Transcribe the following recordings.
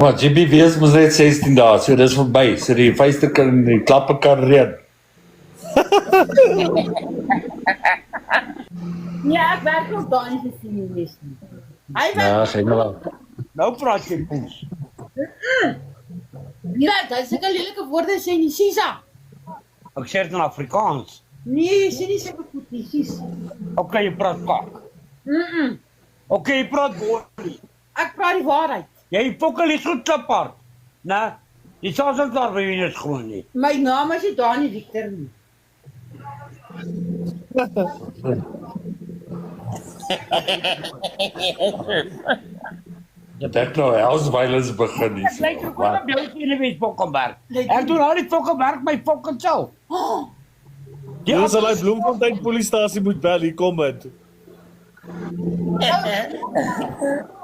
Maar GB wees mos net 16 dae, so dis verby. So die vuiste kan die klappe kan reën. Ja, ek werk nog daar in die seniorwes nie. Hy werk Ja, geen wel. Nou praat jy poes. ja, dit is 'n lelike woorde sê nie Sisa. Ek sê dit in Afrikaans. Nee, jy sê nie sulke goed nie, Sis. Okay, jy praat kak. Okay, jy praat woord. Ek praat die waarheid. Jy fokkel is goed apart. Nou, jy sal ons daar by jou skoon nie. My naam is nie Dani Victor nie. Dit het nou house violence begin nie. Ek lyk ook op jou seniorwes fokkenberg. Ek doen al die fokkenberg my fokken self. Jy sal hy Bloemfontein polisiestasie moet bel, hier kom dit.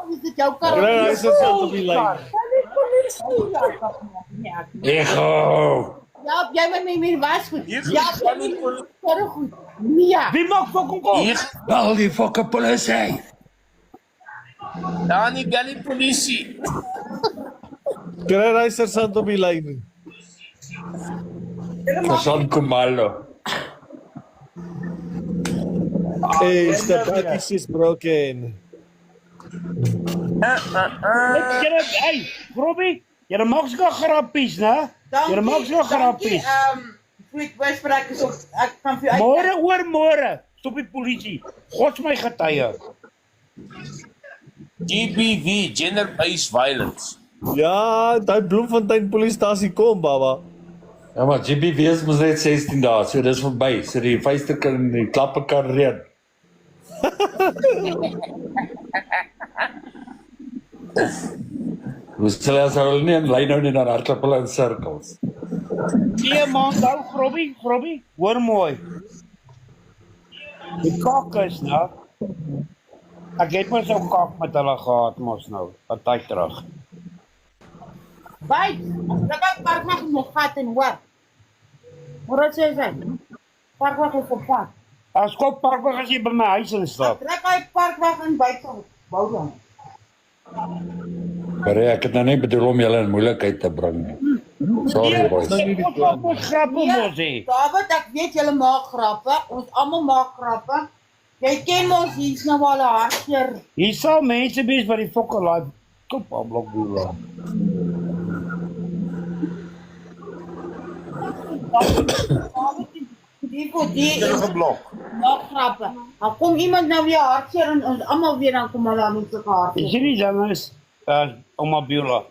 Is dit jou kar? Kry hy se self op die lyn. Ego. Ja, jy met my was goed. Ja, jy met my goed. Nee. Wie maak fokken kom? Hier bel die fucking polisie. Daar nie bel die polisie. Kry hy se self op die lyn. Persoon Kumalo. Hey, the package is broken. Hey, Robbie, jy maak so grappies, né? Jy maak so grappies. Quick wyspraak is op ek kan vir Môre oor môre, stop die polisie. God my getuie. GBV, gender-based violence. Ja, daai Bloemfontein polisiestasie kom, baba. Ja, maar GB wees mos net 16 dae, so dis verby. So die vuiste kan die klappe kan reën. Hoe sal as hulle nie in lyn hou nie, dan hardloop hulle in sirkels. Nee man, nou Robbie, hoor mooi. Die kak is nou. Ek het mos ook kak met hulle gehad mos nou, wat tyd terug. Byt. Ek het park mag nog vat en hoor. Hoor wat sê jy? Park mag op pad. As kop parkweg as jy by my huis instap. Trek hy parkweg in buite bou dan. Maar ek het nou nie bedoel om julle in moeilikheid te bring nie. Sorry boys. Ons grappe mos hê. David, ek weet julle maak grappe. Ons almal maak grappe. Jy ken ons hier's nou al 'n hartseer. Hier sal mense wees wat die fokke laai. Kop op blok boer. Die Geblok. maak grappe. Dan kom iemand nou weer hartseer en ons almal weer dan kom hulle aan met sulke hartseer. Is jy nie jammer is Oma Biola.